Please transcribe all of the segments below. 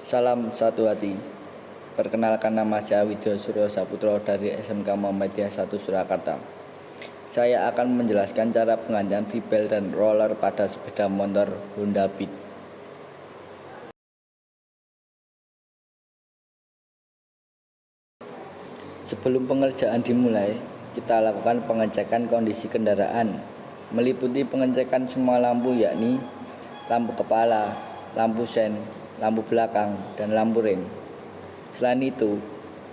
Salam satu hati. Perkenalkan, nama saya Widyo Suryo Saputro dari SMK Muhammadiyah 1 Surakarta. Saya akan menjelaskan cara pengantian V-belt dan roller pada sepeda motor Honda Beat. Sebelum pengerjaan dimulai, kita lakukan pengecekan kondisi kendaraan, meliputi pengecekan semua lampu, yakni lampu kepala, lampu sen, lampu belakang, dan lampu rem. Selain itu,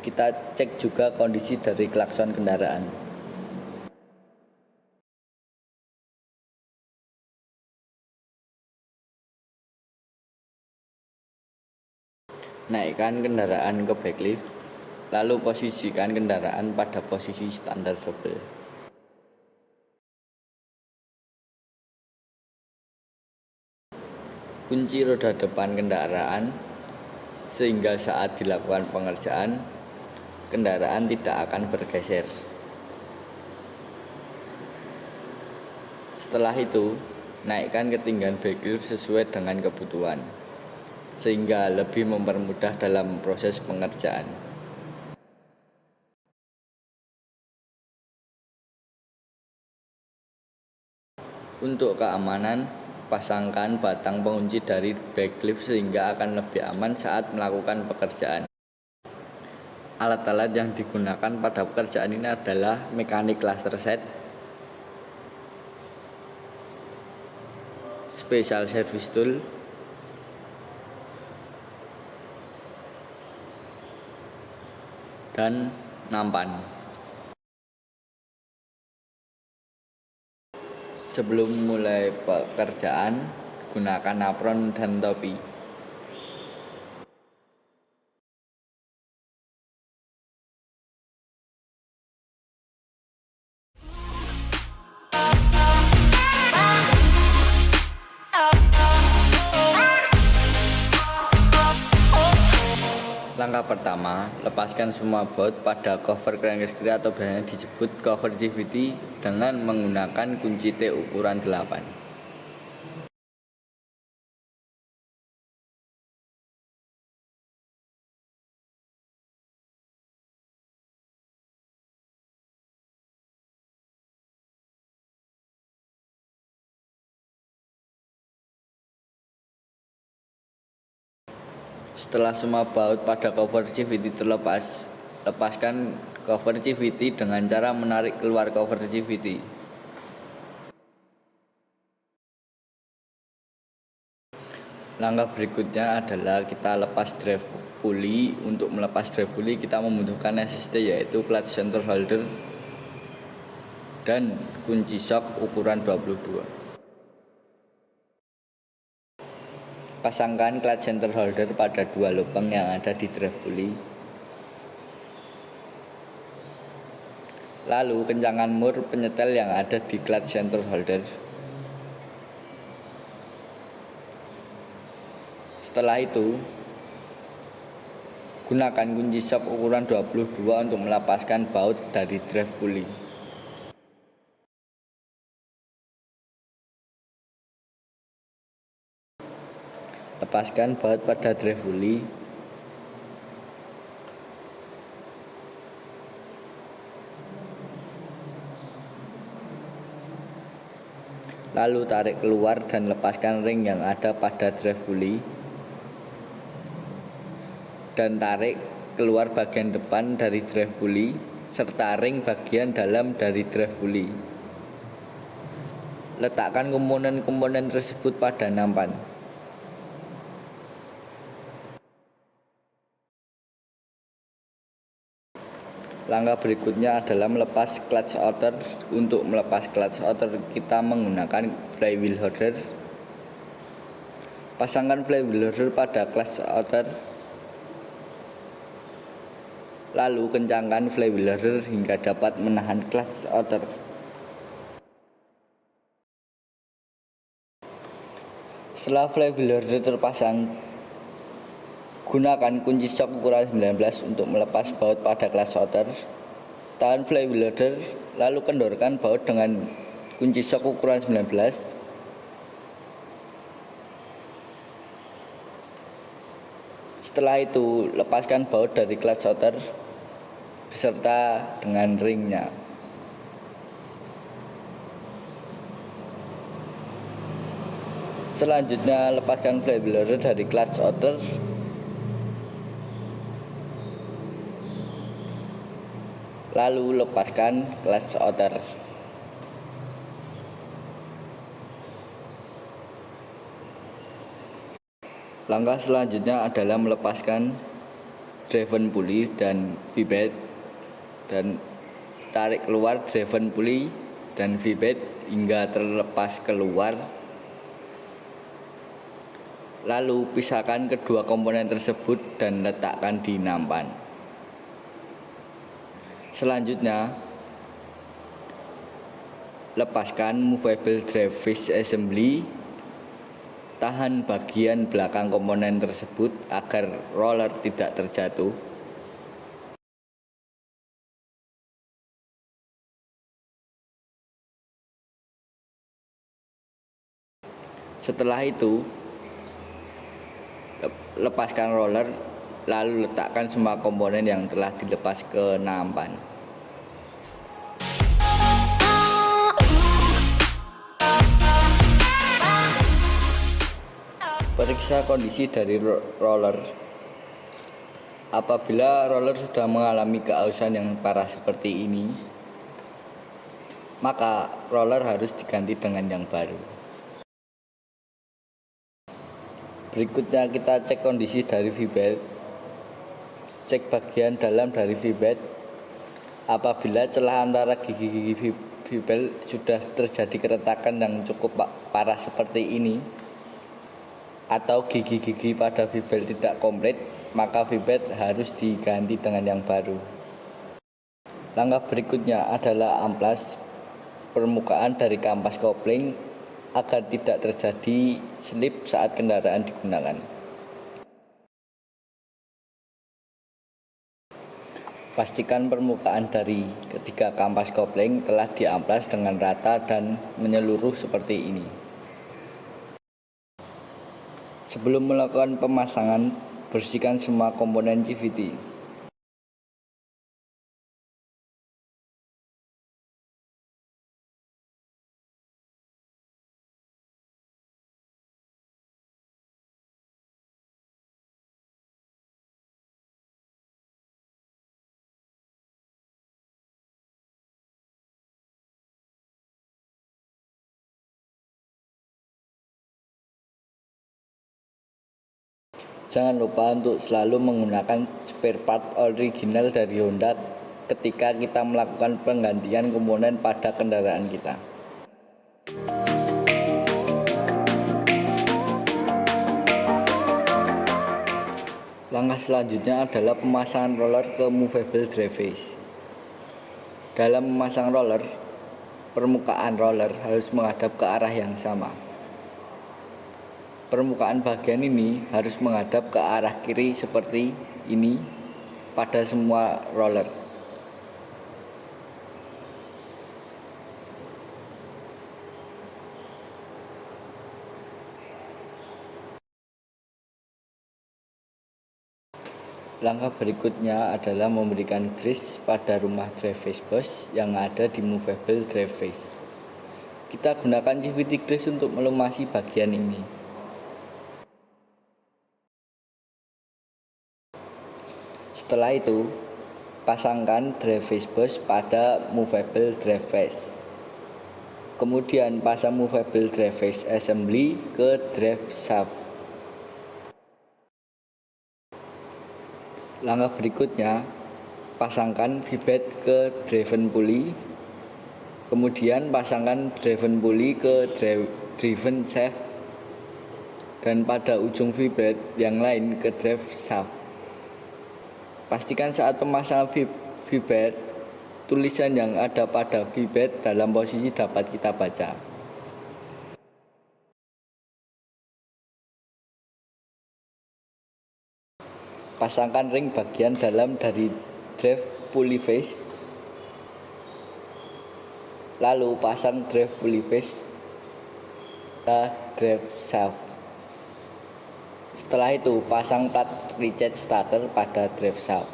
kita cek juga kondisi dari klakson kendaraan. Naikkan kendaraan ke backlift, lalu posisikan kendaraan pada posisi standar double. Kunci roda depan kendaraan sehingga saat dilakukan pengerjaan, kendaraan tidak akan bergeser. Setelah itu, naikkan ketinggian backlift sesuai dengan kebutuhan, sehingga lebih mempermudah dalam proses pengerjaan. Untuk keamanan, pasangkan batang pengunci dari backlift sehingga akan lebih aman saat melakukan pekerjaan. Alat-alat yang digunakan pada pekerjaan ini adalah mekanik cluster set, special service tool, dan nampan. Sebelum mulai pekerjaan, gunakan apron dan topi. Langkah pertama, lepaskan semua baut pada cover crankcase atau biasanya disebut cover CVT dengan menggunakan kunci T ukuran 8. Setelah semua baut pada cover CVT terlepas, lepaskan cover CVT dengan cara menarik keluar cover CVT. Langkah berikutnya adalah kita lepas drive pulley. Untuk melepas drive pulley kita membutuhkan SST, yaitu clutch center holder dan kunci shock ukuran 22. Pasangkan clutch center holder pada dua lubang yang ada di drive pulley. Lalu kencangkan mur penyetel yang ada di clutch center holder. Setelah itu, gunakan kunci shock ukuran 22 untuk melepaskan baut dari drive pulley. Lepaskan baut pada drive pulley. Lalu tarik keluar dan lepaskan ring yang ada pada drive pulley. Dan tarik keluar bagian depan dari drive pulley serta ring bagian dalam dari drive pulley. Letakkan komponen-komponen tersebut pada nampan. Langkah berikutnya adalah melepas clutch outer. Untuk melepas clutch outer kita menggunakan flywheel holder. Pasangkan flywheel holder pada clutch outer. Lalu kencangkan flywheel holder hingga dapat menahan clutch outer. Setelah flywheel holder terpasang, gunakan kunci shock ukuran 19 untuk melepas baut pada clutch outer. Tahan flywheel holder, lalu kendorkan baut dengan kunci shock ukuran 19. Setelah itu, lepaskan baut dari clutch outer beserta dengan ringnya. Selanjutnya, lepaskan flywheel loader dari clutch outer. Lalu lepaskan clutch outer. Langkah selanjutnya adalah melepaskan driven pulley dan V-bed dan tarik keluar driven pulley dan V-bed hingga terlepas keluar. Lalu pisahkan kedua komponen tersebut dan letakkan di nampan. Selanjutnya, lepaskan movable drive face assembly. Tahan bagian belakang komponen tersebut agar roller tidak terjatuh. Setelah itu, lepaskan roller, lalu letakkan semua komponen yang telah dilepas ke nampan. Periksa kondisi dari roller. Apabila roller sudah mengalami keausan yang parah seperti ini, maka roller harus diganti dengan yang baru. Berikutnya kita cek kondisi dari V-belt. Cek bagian dalam dari V-belt. Apabila celah antara gigi-gigi V-belt sudah terjadi keretakan yang cukup parah seperti ini, atau gigi-gigi pada V-belt tidak komplit, maka V-belt harus diganti dengan yang baru. Langkah berikutnya adalah amplas permukaan dari kampas kopling agar tidak terjadi slip saat kendaraan digunakan. Pastikan permukaan dari ketiga kampas kopling telah diamplas dengan rata dan menyeluruh seperti ini. Sebelum melakukan pemasangan, bersihkan semua komponen CVT. Jangan lupa untuk selalu menggunakan spare part original dari Honda ketika kita melakukan penggantian komponen pada kendaraan kita. Langkah selanjutnya adalah pemasangan roller ke movable drive face. Dalam memasang roller, permukaan roller harus menghadap ke arah yang sama. Permukaan bagian ini harus menghadap ke arah kiri seperti ini pada semua roller. Langkah berikutnya adalah memberikan grease pada rumah drive face bus yang ada di movable drive face. Kita gunakan CVT grease untuk melumasi bagian ini. Setelah itu, pasangkan drive face bus pada movable drive face. Kemudian pasang movable drive face assembly ke drive shaft. Langkah berikutnya, pasangkan V-bed ke driven pulley. Kemudian pasangkan driven pulley ke driven shaft. Dan pada ujung V-bed yang lain ke drive shaft. Pastikan saat pemasangan V-bed, tulisan yang ada pada V-bed dalam posisi dapat kita baca. Pasangkan ring bagian dalam dari drive pulley face. Lalu pasang drive pulley face ke drive shaft. Setelah itu, pasang plat reset starter pada drive shaft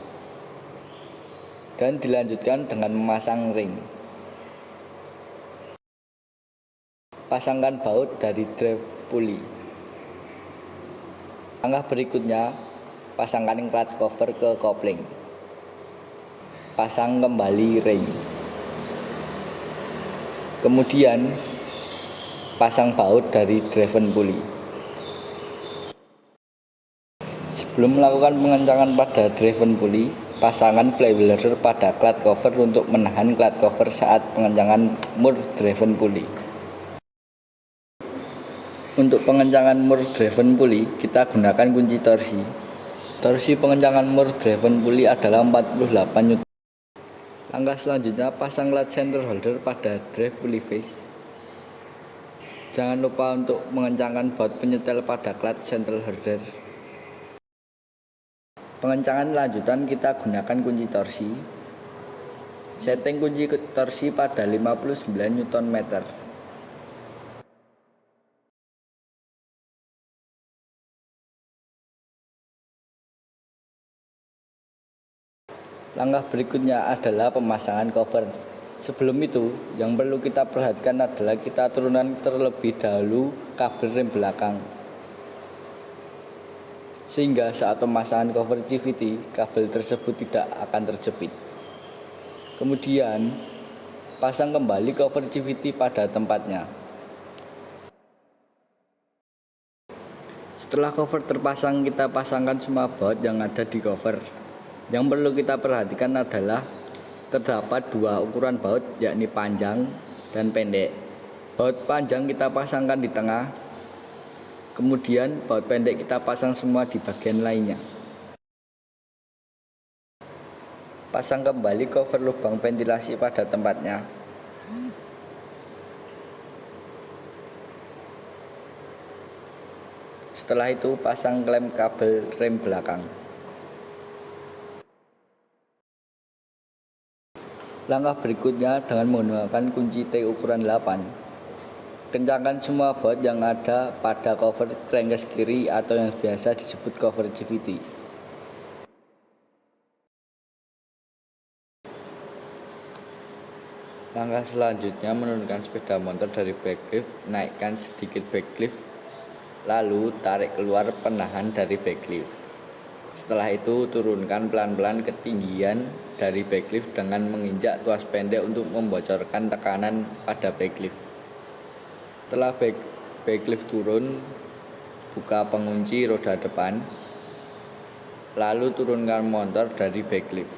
dan dilanjutkan dengan memasang ring. Pasangkan baut dari drive pulley. Langkah berikutnya, pasangkan clutch cover ke kopling. Pasang kembali ring. Kemudian, pasang baut dari driven pulley. Sebelum melakukan pengencangan pada driven pulley, pasangkan flywheel rudder pada clutch cover untuk menahan clutch cover saat pengencangan mur driven pulley. Untuk pengencangan mur driven pulley, kita gunakan kunci torsi. Torsi pengencangan mur driven pulley adalah 48 Newton. Langkah selanjutnya, pasang clutch center holder pada drive pulley face. Jangan lupa untuk mengencangkan baut penyetel pada clutch center holder. Pengencangan lanjutan kita gunakan kunci torsi. Setting kunci torsi pada 59 Nm. Langkah berikutnya adalah pemasangan cover. Sebelum itu, yang perlu kita perhatikan adalah kita turunkan terlebih dahulu kabel rem belakang. Sehingga saat pemasangan cover CVT, kabel tersebut tidak akan terjepit. Kemudian, pasang kembali cover CVT pada tempatnya. Setelah cover terpasang, kita pasangkan semua baut yang ada di cover. Yang perlu kita perhatikan adalah terdapat dua ukuran baut, yakni panjang dan pendek. Baut panjang kita pasangkan di tengah, kemudian baut pendek kita pasang semua di bagian lainnya. Pasang kembali cover lubang ventilasi pada tempatnya. Setelah itu, pasang klem kabel rem belakang. Langkah berikutnya dengan menggunakan kunci T ukuran 8. Kencangkan semua baut yang ada pada cover crankcase kiri atau yang biasa disebut cover CVT. Langkah selanjutnya menurunkan sepeda motor dari backlift, naikkan sedikit backlift, lalu tarik keluar penahan dari backlift. Setelah itu turunkan pelan-pelan ketinggian dari backlift dengan menginjak tuas pendek untuk membocorkan tekanan pada backlift. Setelah backlift turun, buka pengunci roda depan, lalu turunkan motor dari backlift.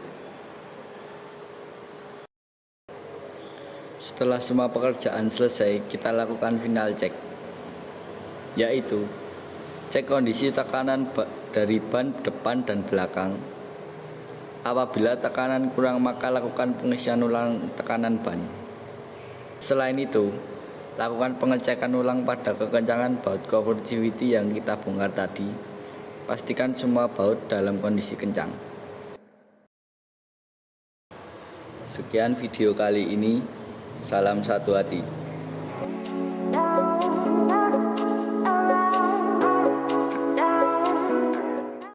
Setelah semua pekerjaan selesai, kita lakukan final check, yaitu cek kondisi tekanan dari ban depan dan belakang. Apabila tekanan kurang, maka lakukan pengisian ulang tekanan ban. Selain itu, lakukan pengecekan ulang pada kekencangan baut cover CVT yang kita bongkar tadi. Pastikan semua baut dalam kondisi kencang. Sekian video kali ini. Salam satu hati.